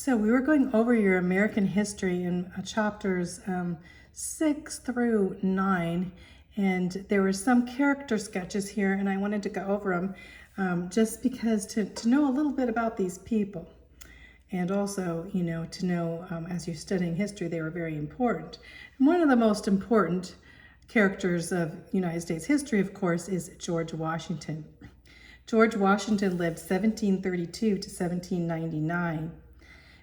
So we were going over your American history in chapters 6 through 9, and there were some character sketches here, and I wanted to go over them just because to know a little bit about these people. And also, to know as you're studying history, they were very important. And one of the most important characters of United States history, of course, is George Washington. George Washington lived 1732 to 1799.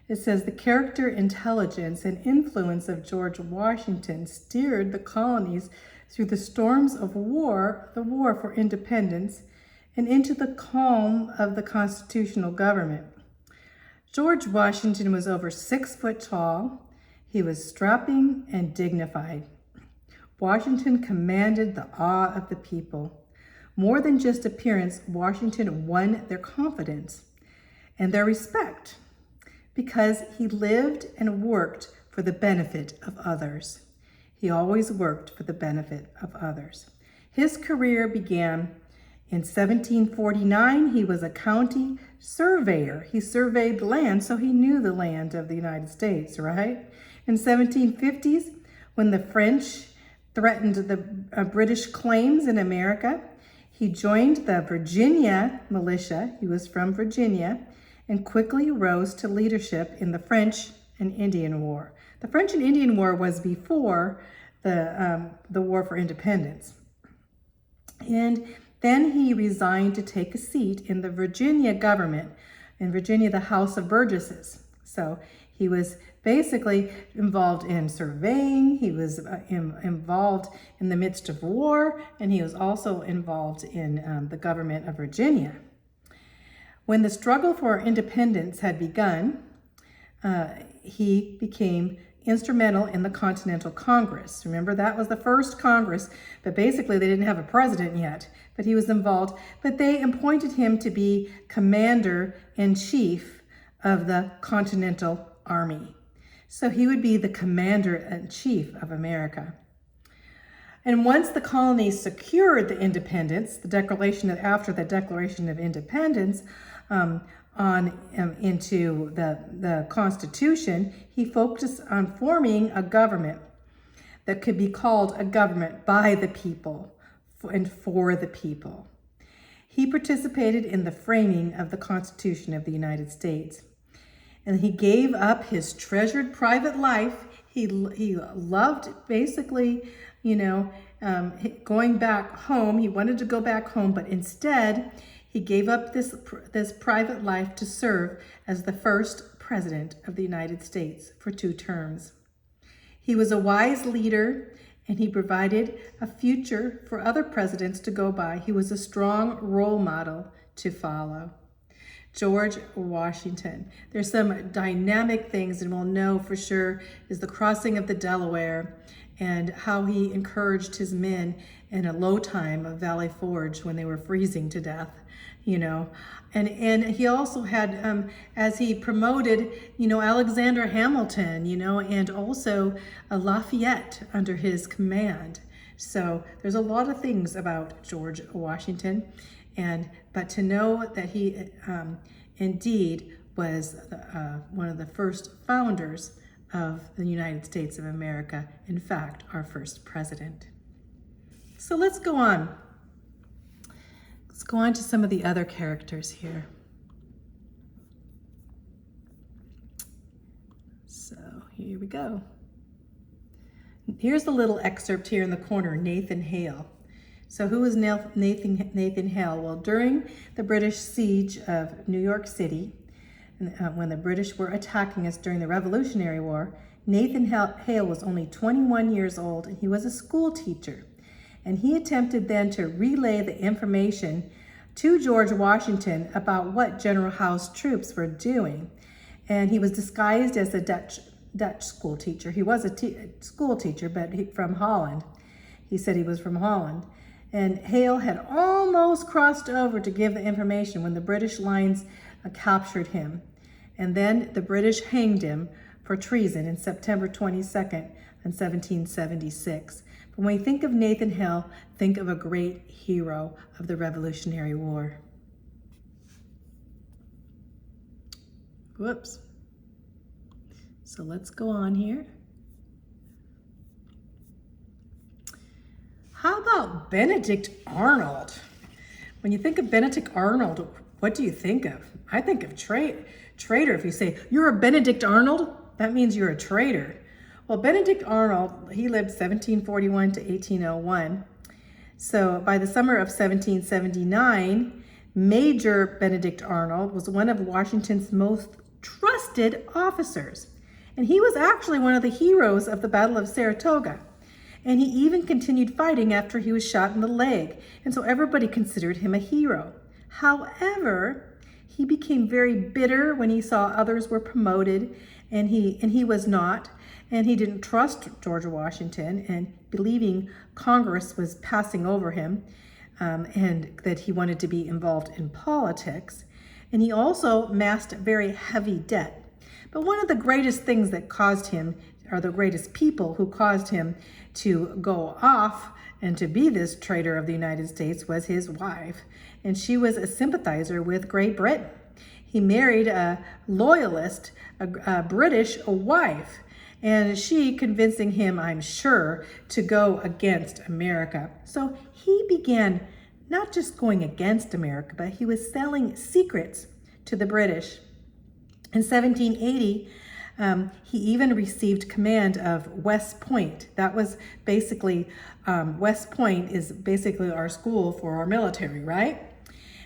It says the character, intelligence, and influence of George Washington steered the colonies through the storms of war, the war for independence, and into the calm of the constitutional government. George Washington was over 6 foot tall. He was strapping and dignified. Washington commanded the awe of the people. More than just appearance, Washington won their confidence and their respect, because he lived and worked for the benefit of others. He always worked for the benefit of others. His career began in 1749. He was a county surveyor. He surveyed land, so he knew the land of the United States, right? In 1750s, when the French threatened the British claims in America, he joined the Virginia militia. He was from Virginia, and quickly rose to leadership in the French and Indian War. The French and Indian War was before the War for Independence. And then he resigned to take a seat in the Virginia government, in Virginia, the House of Burgesses. So he was basically involved in surveying, he was involved in the midst of war, and he was also involved in the government of Virginia. When the struggle for independence had begun, he became instrumental in the Continental Congress. Remember, that was the first Congress, but basically they didn't have a president yet, but he was involved. But they appointed him to be commander-in-chief of the Continental Army. So he would be the commander-in-chief of America. And once the colonies secured the independence, after the Declaration of Independence, into the Constitution, he focused on forming a government that could be called a government by the people and for the people. He participated in the framing of the Constitution of the United States, and he gave up his treasured private life. He loved basically, going back home. He wanted to go back home, but instead he gave up this private life to serve as the first president of the United States for 2 terms. He was a wise leader, and he provided a future for other presidents to go by. He was a strong role model to follow. George Washington. There's some dynamic things, and we'll know for sure, is the crossing of the Delaware and how he encouraged his men in a low time of Valley Forge when they were freezing to death, And he also had, as he promoted, Alexander Hamilton, and also Lafayette under his command. So there's a lot of things about George Washington, but to know that he indeed was one of the first founders of the United States of America, in fact, our first president. So let's go on. Let's go on to some of the other characters here. So here we go. Here's a little excerpt here in the corner, Nathan Hale. So who was Nathan Hale? Well, during the British siege of New York City, when the British were attacking us during the Revolutionary War, Nathan Hale was only 21 years old, and he was a school teacher. And he attempted then to relay the information to George Washington about what General Howe's troops were doing. And he was disguised as a Dutch school teacher. He was a school teacher, but from Holland. He said he was from Holland. And Hale had almost crossed over to give the information when the British lines captured him. And then the British hanged him for treason in September 22nd in 1776. But when we think of Nathan Hale, think of a great hero of the Revolutionary War. Whoops. So let's go on here. How about Benedict Arnold? When you think of Benedict Arnold, what do you think of? I think of traitor. If you say, you're a Benedict Arnold, that means you're a traitor. Well, Benedict Arnold, he lived 1741 to 1801. So by the summer of 1779, Major Benedict Arnold was one of Washington's most trusted officers. And he was actually one of the heroes of the Battle of Saratoga. And he even continued fighting after he was shot in the leg. And so everybody considered him a hero. However, he became very bitter when he saw others were promoted and he was not. And he didn't trust George Washington, and believing Congress was passing over him, and that he wanted to be involved in politics. And he also amassed very heavy debt. But one of the greatest things that caused him, or the greatest people who caused him to go off and to be this traitor of the United States, was his wife. And she was a sympathizer with Great Britain. He married a loyalist, a British wife, and she convincing him, I'm sure, to go against America. So he began not just going against America, but he was selling secrets to the British. In 1780, he even received command of West Point. That was basically, West Point is basically our school for our military, right?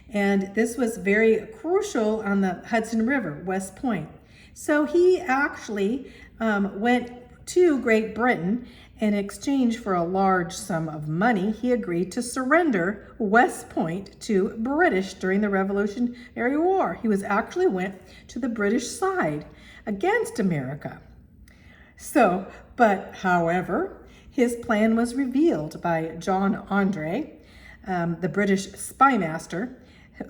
And this was very crucial on the Hudson River, West Point. So he actually went to Great Britain. In exchange for a large sum of money, he agreed to surrender West Point to British during the Revolutionary War. He actually went to the British side against America. So, but however, his plan was revealed by John Andre, the British spy master,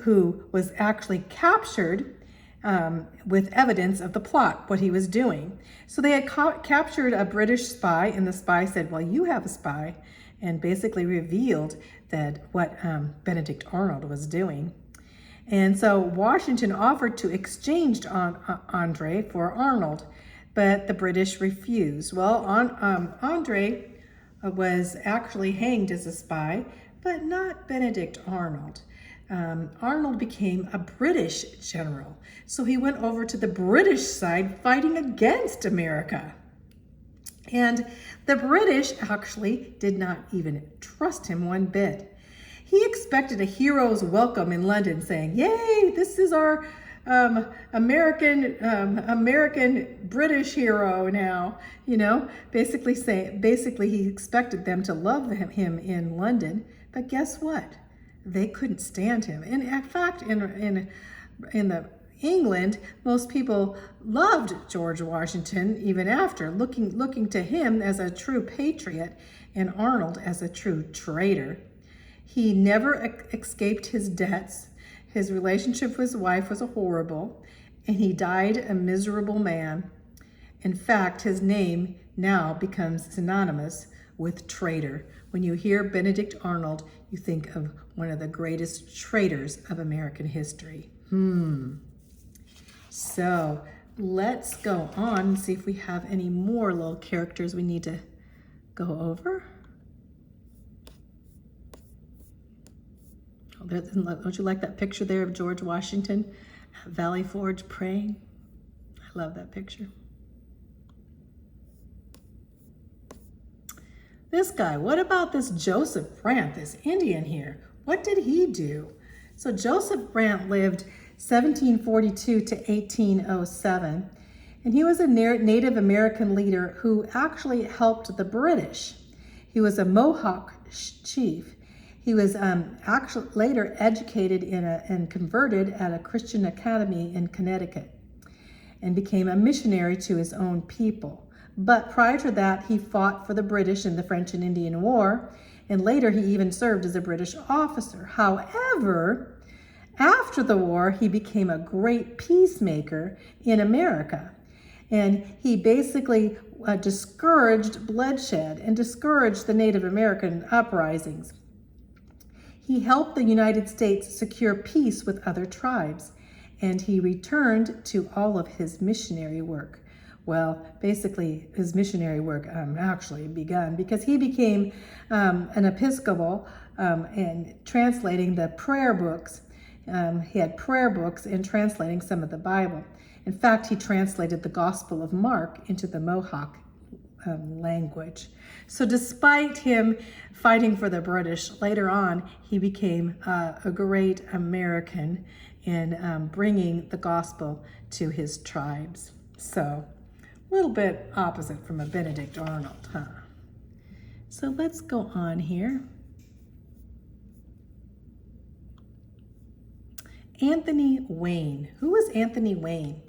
who was actually captured with evidence of the plot, what he was doing. So they had captured a British spy, and the spy said, well, you have a spy, and basically revealed that what Benedict Arnold was doing. And so Washington offered to exchange Andre for Arnold, but the British refused. Well, Andre was actually hanged as a spy, but not Benedict Arnold. Arnold became a British general. So he went over to the British side fighting against America. And the British actually did not even trust him one bit. He expected a hero's welcome in London saying, yay, this is our American British hero now, you know, basically he expected them to love him in London. But guess what? They couldn't stand him. And in fact, in England, most people loved George Washington even after, looking to him as a true patriot and Arnold as a true traitor. He never escaped his debts. His relationship with his wife was horrible, and he died a miserable man. In fact, his name now becomes synonymous with traitor. When you hear Benedict Arnold, you think of one of the greatest traitors of American history. So let's go on and see if we have any more little characters we need to go over. Don't you like that picture there of George Washington at Valley Forge praying? I love that picture. This guy, what about this Joseph Brant, this Indian here? What did he do? So Joseph Brant lived 1742 to 1807, and he was a Native American leader who actually helped the British. He was a Mohawk chief. He was actually later educated and converted at a Christian academy in Connecticut and became a missionary to his own people. But prior to that, he fought for the British in the French and Indian War, and later he even served as a British officer. However, after the war, he became a great peacemaker in America. And he basically discouraged bloodshed and discouraged the Native American uprisings. He helped the United States secure peace with other tribes, and he returned to all of his missionary work. well, basically his missionary work actually begun, because he became an Episcopal and translating the prayer books. He had prayer books and translating some of the Bible. In fact, he translated the Gospel of Mark into the Mohawk language. So despite him fighting for the British, later on he became a great American in bringing the gospel to his tribes. So a little bit opposite from a Benedict Arnold, huh? So let's go on here. Anthony Wayne. Who was Anthony Wayne?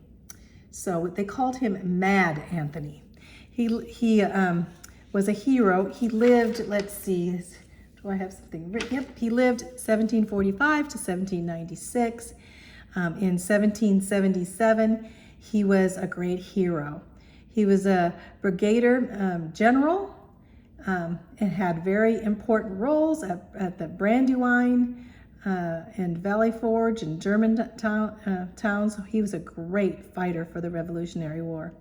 So they called him Mad Anthony. He was a hero. He lived, let's see, do I have something written? Yep, he lived 1745 to 1796. In 1777, he was a great hero. He was a brigadier general and had very important roles at the Brandywine and Valley Forge and Germantown towns. He was a great fighter for the Revolutionary War.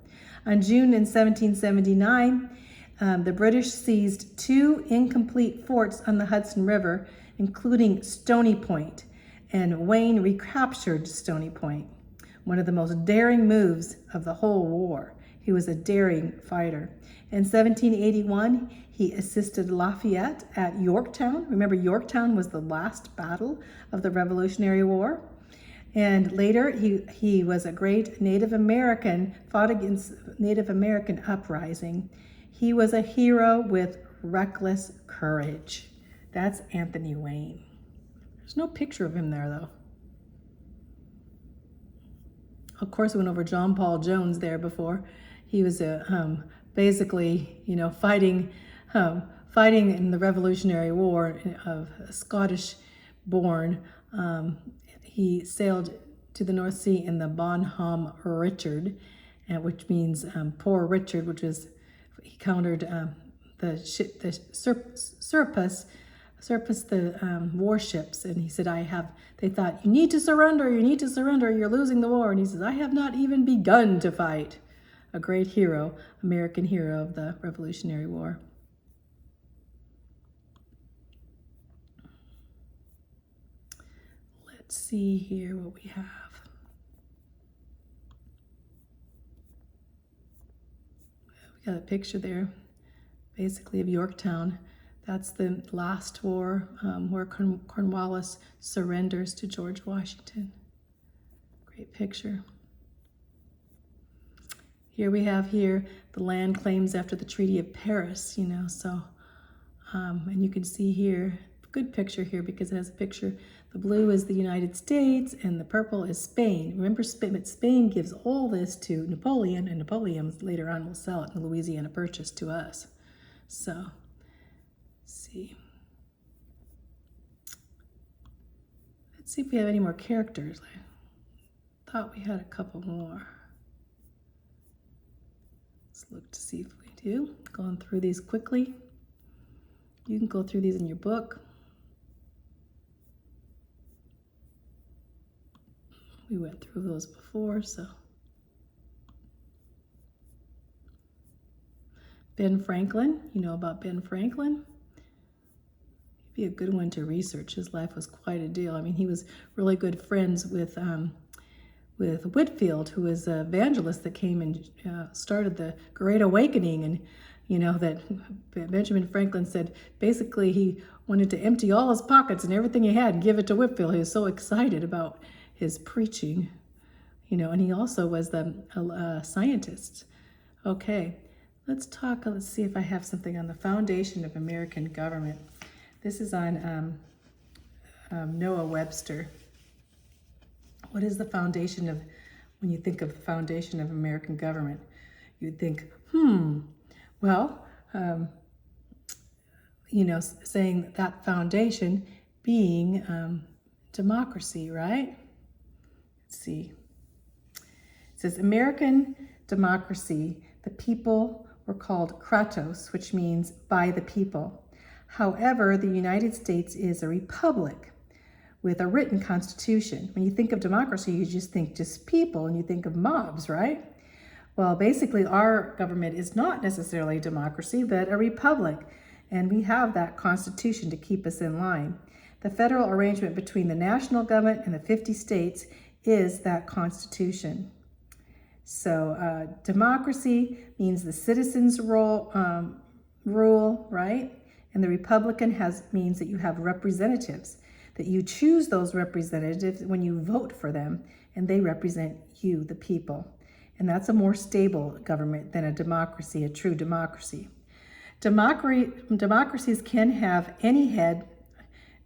On June in 1779, the British seized 2 incomplete forts on the Hudson River, including Stony Point, and Wayne recaptured Stony Point, one of the most daring moves of the whole war. He was a daring fighter. In 1781, he assisted Lafayette at Yorktown. Remember, Yorktown was the last battle of the Revolutionary War. And later, he was a great Native American, fought against Native American uprising. He was a hero with reckless courage. That's Anthony Wayne. There's no picture of him there, though. Of course, I went over John Paul Jones there before. He was basically, fighting in the Revolutionary War of Scottish-born. He sailed to the North Sea in the Bonhomme Richard, which means poor Richard, which was, he countered the warships, and he said, they thought, you need to surrender, you're losing the war. And he says, I have not even begun to fight. A great hero, American hero of the Revolutionary War. Let's see here what we have. We got a picture there, basically, of Yorktown. That's the last war where Cornwallis surrenders to George Washington. Great picture. Here we have the land claims after the Treaty of Paris, and you can see here, good picture here because it has a picture. The blue is the United States and the purple is Spain. Remember, Spain gives all this to Napoleon, and Napoleon later on will sell it in the Louisiana Purchase to us. So, let's see. Let's see if we have any more characters. I thought we had a couple more. Let's look to see if we do. Going through these quickly. You can go through these in your book. We went through those before, so. Ben Franklin, you know about Ben Franklin? He'd be a good one to research. His life was quite a deal. I mean, he was really good friends with Whitefield, who was an evangelist that came and started the Great Awakening. And that Benjamin Franklin said basically he wanted to empty all his pockets and everything he had and give it to Whitefield. He was so excited about his preaching, and he also was a scientist. Okay, let's see if I have something on the foundation of American government. This is on Noah Webster. What is the foundation of, when you think of the foundation of American government? You'd think, well, saying that foundation being democracy, right? Let's see. It says, American democracy, the people were called kratos, which means by the people. However, the United States is a republic with a written constitution. When you think of democracy, you just think just people and you think of mobs, right? Well, basically, our government is not necessarily a democracy, but a republic, and we have that constitution to keep us in line. The federal arrangement between the national government and the 50 states is that constitution. So democracy means the citizens rule, right? And the Republican means that you have representatives, that you choose those representatives when you vote for them, and they represent you, the people. And that's a more stable government than a democracy, a true democracy. Democracies can have any head,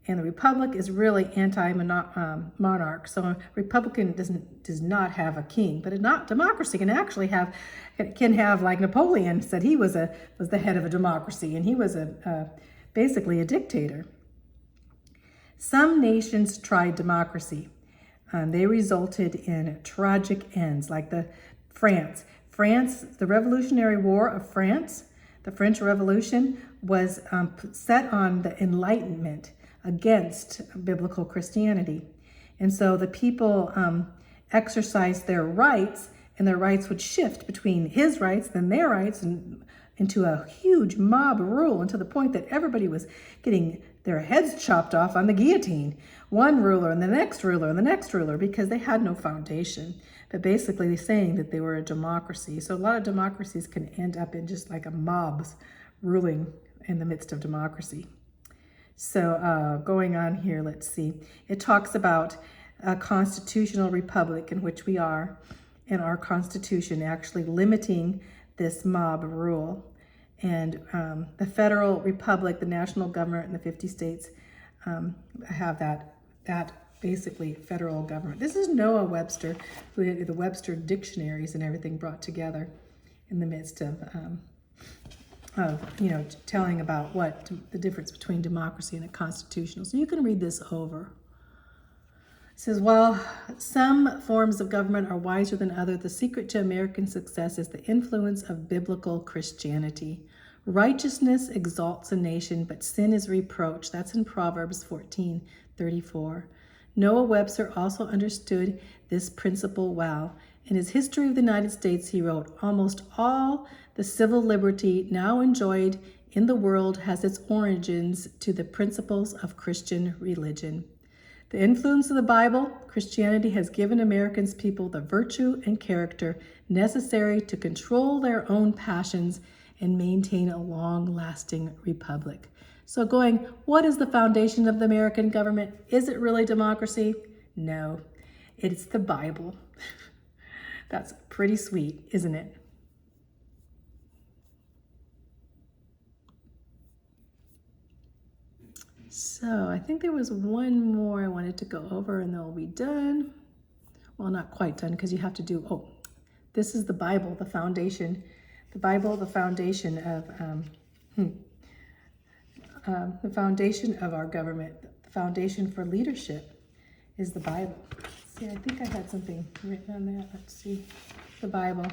and the republic is really anti-monarch. So a republican does not have a king, but a democracy can actually have like Napoleon said he was the head of a democracy, and he was basically a dictator. Some nations tried democracy. They resulted in tragic ends, like France, the Revolutionary War of France, the French Revolution was set on the Enlightenment against biblical Christianity. And so the people exercised their rights, and their rights would shift between his rights and their rights, and into a huge mob rule, until the point that everybody was getting their heads chopped off on the guillotine. One ruler and the next ruler and the next ruler, because they had no foundation. But basically saying that they were a democracy. So a lot of democracies can end up in just like a mob's ruling in the midst of democracy. So going on here, let's see. It talks about a constitutional republic in which we are, and our constitution actually limiting this mob rule. And the federal republic, the national government, and the 50 states have that basically federal government. This is Noah Webster, who had the Webster dictionaries and everything brought together in the midst of telling about what the difference between democracy and a constitutional. So you can read this over. It says, while some forms of government are wiser than others, the secret to American success is the influence of biblical Christianity. Righteousness exalts a nation, but sin is reproach. That's in Proverbs 14:34. Noah Webster also understood this principle well. In his History of the United States, he wrote, almost all the civil liberty now enjoyed in the world has its origins to the principles of Christian religion. The influence of the Bible, Christianity has given Americans people the virtue and character necessary to control their own passions and maintain a long-lasting republic. So what is the foundation of the American government? Is it really democracy? No, it's the Bible. That's pretty sweet, isn't it? So I think there was one more I wanted to go over, and then we'll be done. Well, not quite done, because you have to do, this is the Bible, the foundation. The Bible, the foundation of the foundation of our government, the foundation for leadership is the Bible. See, I think I had something written on that. Let's see. The Bible.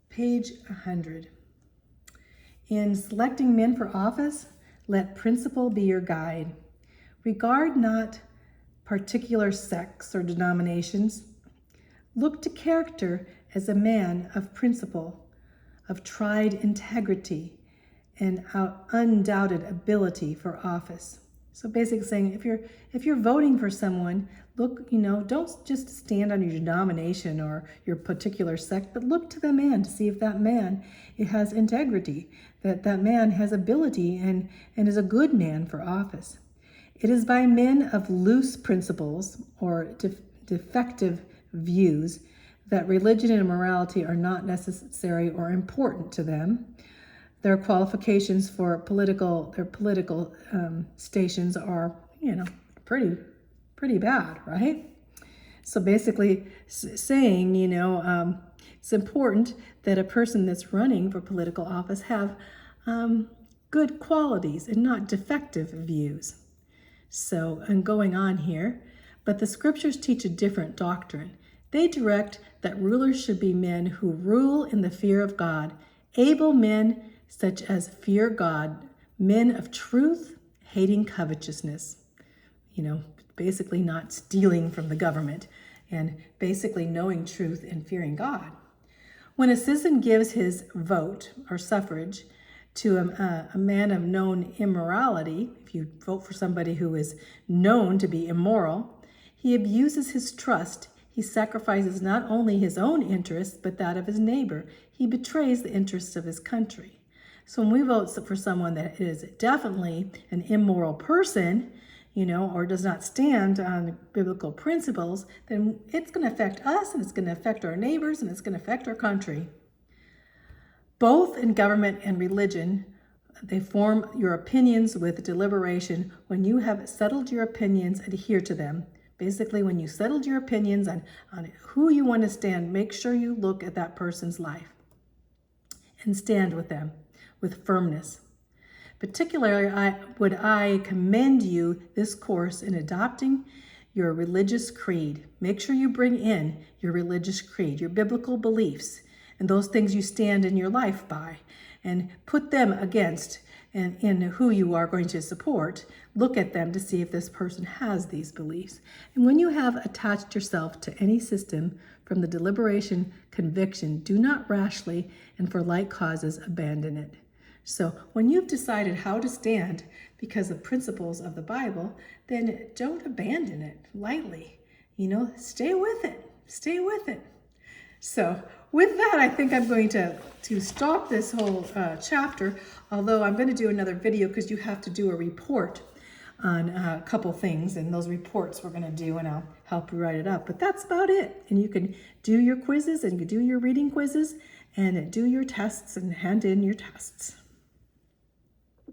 Page 100. In selecting men for office, let principle be your guide. Regard not particular sects or denominations. Look to character as a man of principle, of tried integrity, and undoubted ability for office. So basically saying, if you're voting for someone, look, don't just stand on your denomination or your particular sect, but look to the man to see if that man has integrity, that man has ability and is a good man for office. It is by men of loose principles or defective views that religion and morality are not necessary or important to them. Their qualifications for their political stations are, pretty bad, right? So basically saying, it's important that a person that's running for political office have good qualities and not defective views. So, and going on here, but the scriptures teach a different doctrine. They direct that rulers should be men who rule in the fear of God, able men such as fear God, men of truth, hating covetousness. basically not stealing from the government, and basically knowing truth and fearing God. When a citizen gives his vote or suffrage to a man of known immorality, if you vote for somebody who is known to be immoral, he abuses his trust. He sacrifices not only his own interests, but that of his neighbor. He betrays the interests of his country. So when we vote for someone that is definitely an immoral person, or does not stand on biblical principles, then it's going to affect us, and it's going to affect our neighbors, and it's going to affect our country. Both in government and religion, they form your opinions with deliberation. When you have settled your opinions, adhere to them. Basically, when you settled your opinions on who you want to stand, make sure you look at that person's life and stand with them with firmness. Particularly, I commend you this course in adopting your religious creed. Make sure you bring in your religious creed, your biblical beliefs, and those things you stand in your life by, and put them against and in who you are going to support. Look at them to see if this person has these beliefs. And when you have attached yourself to any system from the deliberation conviction, do not rashly and for light causes abandon it. So when you've decided how to stand because of principles of the Bible, then don't abandon it lightly. Stay with it. Stay with it. So with that, I think I'm going to stop this whole chapter, although I'm going to do another video because you have to do a report on a couple things, and those reports we're going to do, and I'll help you write it up. But that's about it. And you can do your quizzes, and you can do your reading quizzes, and do your tests and hand in your tests.